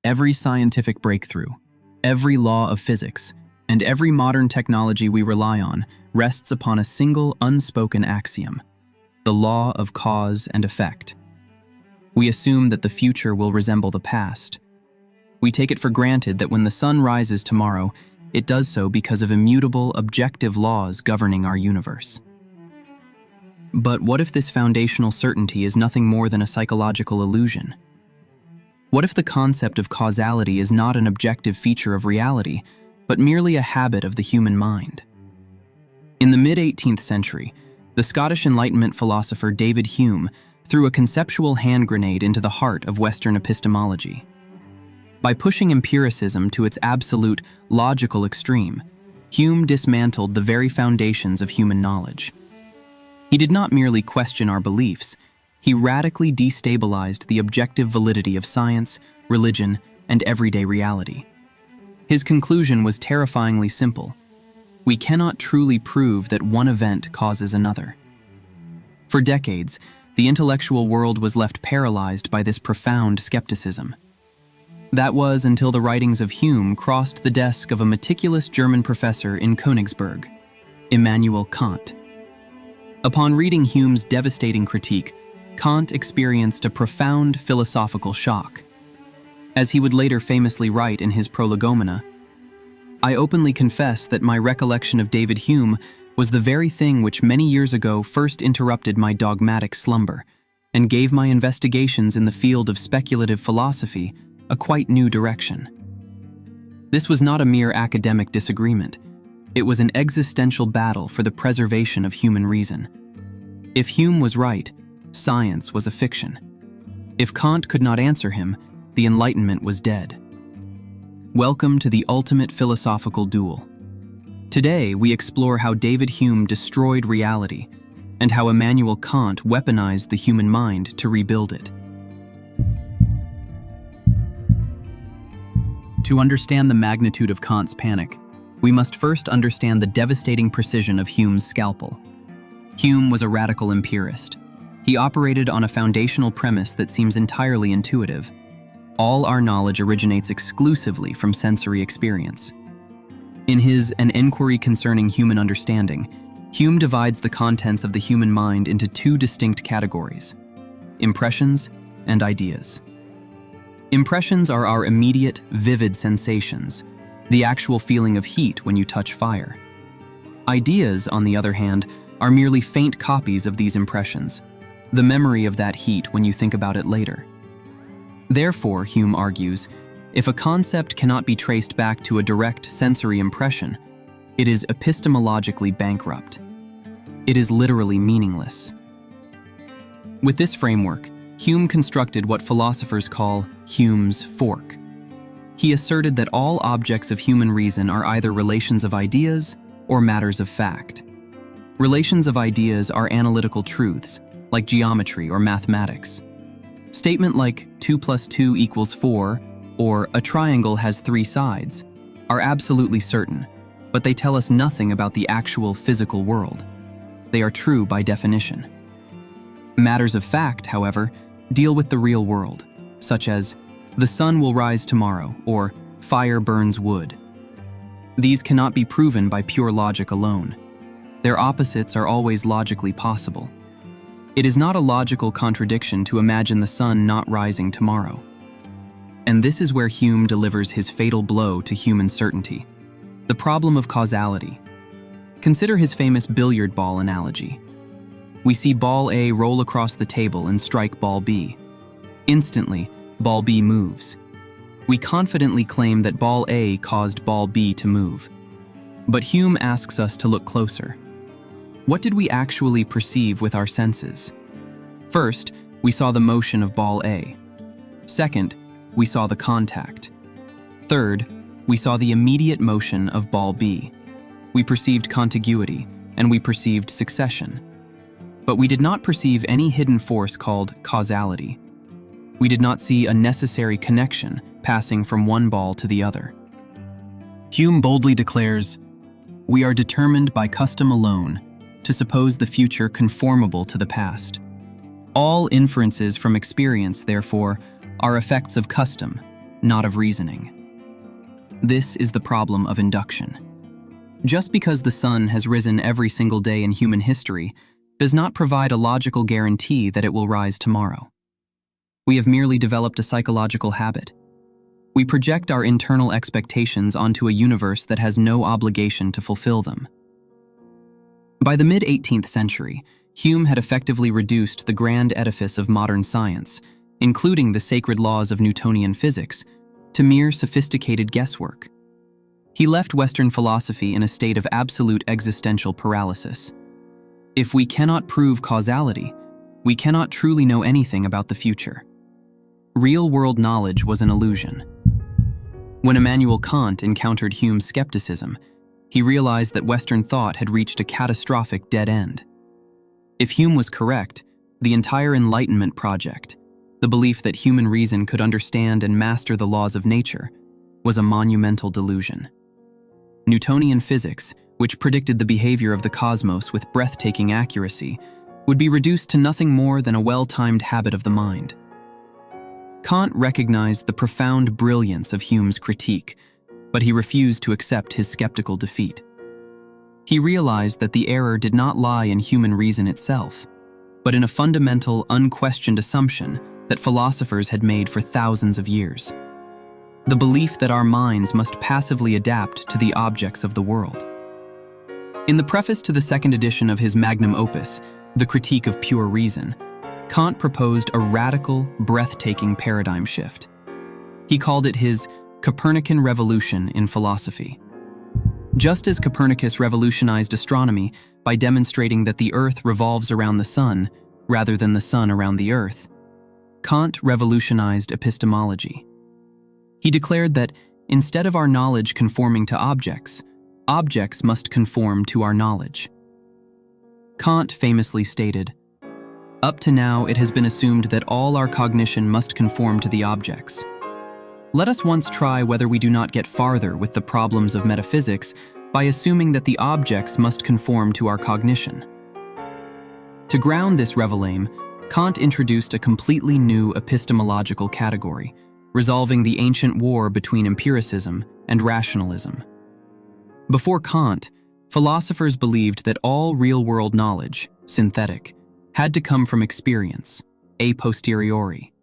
Every scientific breakthrough, every law of physics, and every modern technology we rely on rests upon a single unspoken axiom: the law of cause and effect. We assume that the future will resemble the past. We take it for granted that when the sun rises tomorrow, it does so because of immutable, objective laws governing our universe. But what if this foundational certainty is nothing more than a psychological illusion? What if the concept of causality is not an objective feature of reality, but merely a habit of the human mind? In the mid-18th century, the Scottish Enlightenment philosopher David Hume threw a conceptual hand grenade into the heart of Western epistemology. By pushing empiricism to its absolute, logical extreme, Hume dismantled the very foundations of human knowledge. He did not merely question our beliefs, he radically destabilized the objective validity of science, religion, and everyday reality. His conclusion was terrifyingly simple: we cannot truly prove that one event causes another. For decades, the intellectual world was left paralyzed by this profound skepticism. That was until the writings of Hume crossed the desk of a meticulous German professor in Königsberg, Immanuel Kant. Upon reading Hume's devastating critique, Kant experienced a profound philosophical shock. As he would later famously write in his Prolegomena, "I openly confess that my recollection of David Hume was the very thing which many years ago first interrupted my dogmatic slumber and gave my investigations in the field of speculative philosophy a quite new direction." This was not a mere academic disagreement. It was an existential battle for the preservation of human reason. If Hume was right, science was a fiction. If Kant could not answer him, the Enlightenment was dead. Welcome to the ultimate philosophical duel. Today, we explore how David Hume destroyed reality and how Immanuel Kant weaponized the human mind to rebuild it. To understand the magnitude of Kant's panic, we must first understand the devastating precision of Hume's scalpel. Hume was a radical empirist. He operated on a foundational premise that seems entirely intuitive. All our knowledge originates exclusively from sensory experience. In his An Enquiry Concerning Human Understanding, Hume divides the contents of the human mind into two distinct categories: impressions and ideas. Impressions are our immediate, vivid sensations, the actual feeling of heat when you touch fire. Ideas, on the other hand, are merely faint copies of these impressions, the memory of that heat when you think about it later. Therefore, Hume argues, if a concept cannot be traced back to a direct sensory impression, it is epistemologically bankrupt. It is literally meaningless. With this framework, Hume constructed what philosophers call Hume's fork. He asserted that all objects of human reason are either relations of ideas or matters of fact. Relations of ideas are analytical truths, like geometry or mathematics. Statement like 2 + 2 = 4 or a triangle has 3 sides are absolutely certain, but they tell us nothing about the actual physical world. They are true by definition. Matters of fact, however, deal with the real world, such as the sun will rise tomorrow or fire burns wood. These cannot be proven by pure logic alone. Their opposites are always logically possible. It is not a logical contradiction to imagine the sun not rising tomorrow. And this is where Hume delivers his fatal blow to human certainty: the problem of causality. Consider his famous billiard ball analogy. We see ball A roll across the table and strike ball B. Instantly, ball B moves. We confidently claim that ball A caused ball B to move. But Hume asks us to look closer. What did we actually perceive with our senses? First, we saw the motion of ball A. Second, we saw the contact. Third, we saw the immediate motion of ball B. We perceived contiguity, and we perceived succession. But we did not perceive any hidden force called causality. We did not see a necessary connection passing from one ball to the other. Hume boldly declares, "We are determined by custom alone to suppose the future conformable to the past. All inferences from experience, therefore, are effects of custom, not of reasoning. This is the problem of induction. Just because the sun has risen every single day in human history does not provide a logical guarantee that it will rise tomorrow. We have merely developed a psychological habit. We project our internal expectations onto a universe that has no obligation to fulfill them. By the mid-18th century, Hume had effectively reduced the grand edifice of modern science, including the sacred laws of Newtonian physics, to mere sophisticated guesswork. He left Western philosophy in a state of absolute existential paralysis. If we cannot prove causality, we cannot truly know anything about the future. Real-world knowledge was an illusion. When Immanuel Kant encountered Hume's skepticism, he realized that Western thought had reached a catastrophic dead end. If Hume was correct, the entire Enlightenment project, the belief that human reason could understand and master the laws of nature, was a monumental delusion. Newtonian physics, which predicted the behavior of the cosmos with breathtaking accuracy, would be reduced to nothing more than a well-timed habit of the mind. Kant recognized the profound brilliance of Hume's critique, but he refused to accept his skeptical defeat. He realized that the error did not lie in human reason itself, but in a fundamental, unquestioned assumption that philosophers had made for thousands of years. The belief that our minds must passively adapt to the objects of the world. In the preface to the second edition of his magnum opus, The Critique of Pure Reason, Kant proposed a radical, breathtaking paradigm shift. He called it his Copernican Revolution in philosophy. Just as Copernicus revolutionized astronomy by demonstrating that the Earth revolves around the sun rather than the sun around the Earth, Kant revolutionized epistemology. He declared that instead of our knowledge conforming to objects, objects must conform to our knowledge. Kant famously stated, "Up to now it has been assumed that all our cognition must conform to the objects. Let us once try whether we do not get farther with the problems of metaphysics by assuming that the objects must conform to our cognition." To ground this revel-aim, Kant introduced a completely new epistemological category, resolving the ancient war between empiricism and rationalism. Before Kant, philosophers believed that all real-world knowledge, synthetic, had to come from experience, a posteriori.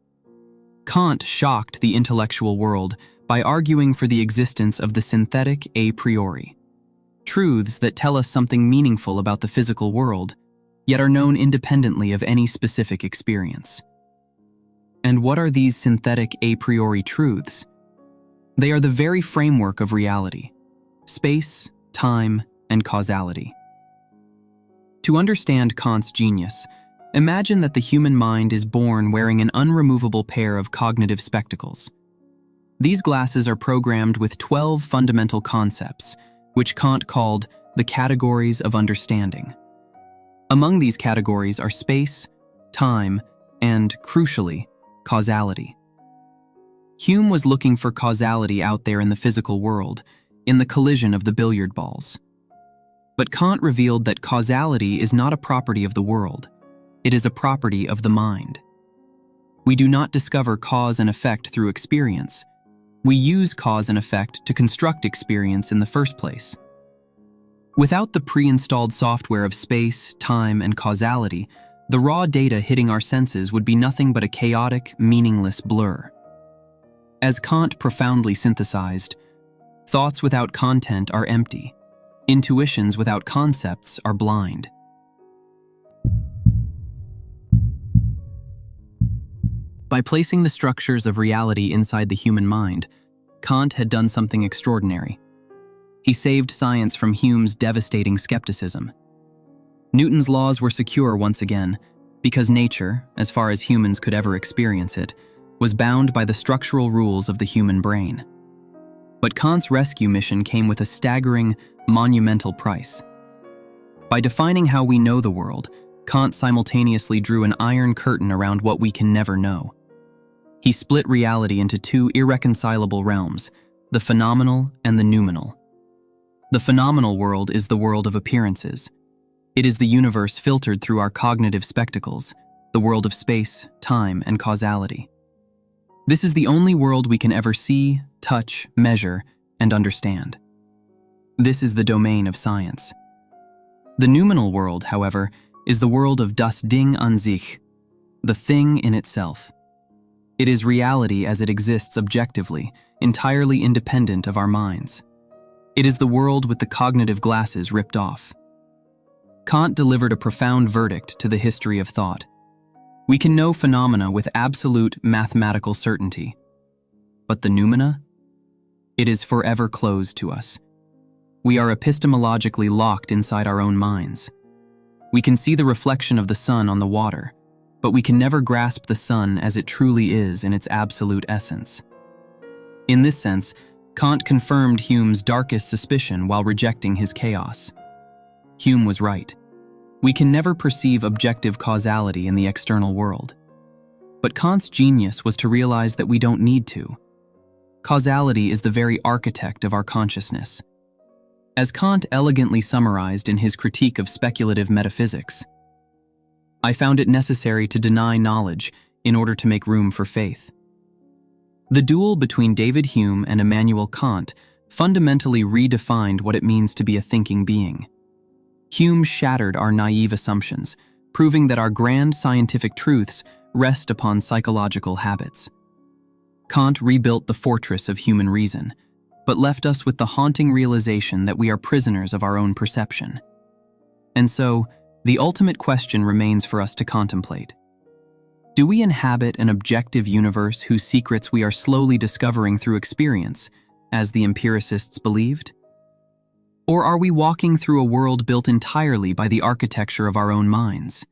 Kant shocked the intellectual world by arguing for the existence of the synthetic a priori, truths that tell us something meaningful about the physical world, yet are known independently of any specific experience. And what are these synthetic a priori truths? They are the very framework of reality: space, time, and causality. To understand Kant's genius, imagine that the human mind is born wearing an unremovable pair of cognitive spectacles. These glasses are programmed with 12 fundamental concepts, which Kant called the categories of understanding. Among these categories are space, time, and, crucially, causality. Hume was looking for causality out there in the physical world, in the collision of the billiard balls. But Kant revealed that causality is not a property of the world. It is a property of the mind. We do not discover cause and effect through experience. We use cause and effect to construct experience in the first place. Without the pre-installed software of space, time, and causality, the raw data hitting our senses would be nothing but a chaotic, meaningless blur. As Kant profoundly synthesized, thoughts without content are empty. Intuitions without concepts are blind. By placing the structures of reality inside the human mind, Kant had done something extraordinary. He saved science from Hume's devastating skepticism. Newton's laws were secure once again, because nature, as far as humans could ever experience it, was bound by the structural rules of the human brain. But Kant's rescue mission came with a staggering, monumental price. By defining how we know the world, Kant simultaneously drew an iron curtain around what we can never know. He split reality into two irreconcilable realms, the phenomenal and the noumenal. The phenomenal world is the world of appearances. It is the universe filtered through our cognitive spectacles, the world of space, time, and causality. This is the only world we can ever see, touch, measure, and understand. This is the domain of science. The noumenal world, however, is the world of das Ding an sich, the thing in itself. It is reality as it exists objectively, entirely independent of our minds. It is the world with the cognitive glasses ripped off. Kant delivered a profound verdict to the history of thought. We can know phenomena with absolute mathematical certainty. But the noumena? It is forever closed to us. We are epistemologically locked inside our own minds. We can see the reflection of the sun on the water, but we can never grasp the sun as it truly is in its absolute essence. In this sense, Kant confirmed Hume's darkest suspicion while rejecting his chaos. Hume was right. We can never perceive objective causality in the external world. But Kant's genius was to realize that we don't need to. Causality is the very architect of our consciousness. As Kant elegantly summarized in his critique of speculative metaphysics, I found it necessary to deny knowledge in order to make room for faith. The duel between David Hume and Immanuel Kant fundamentally redefined what it means to be a thinking being. Hume shattered our naive assumptions, proving that our grand scientific truths rest upon psychological habits. Kant rebuilt the fortress of human reason, but left us with the haunting realization that we are prisoners of our own perception. And so, the ultimate question remains for us to contemplate. Do we inhabit an objective universe whose secrets we are slowly discovering through experience, as the empiricists believed? Or are we walking through a world built entirely by the architecture of our own minds?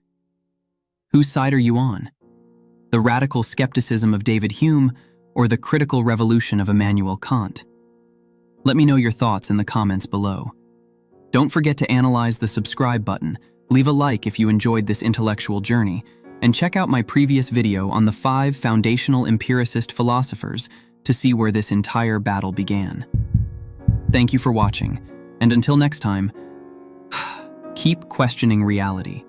Whose side are you on? The radical skepticism of David Hume or the critical revolution of Immanuel Kant? Let me know your thoughts in the comments below. Don't forget to analyze the subscribe button, leave a like if you enjoyed this intellectual journey, and check out my previous video on the 5 foundational empiricist philosophers to see where this entire battle began. Thank you for watching. And until next time, keep questioning reality.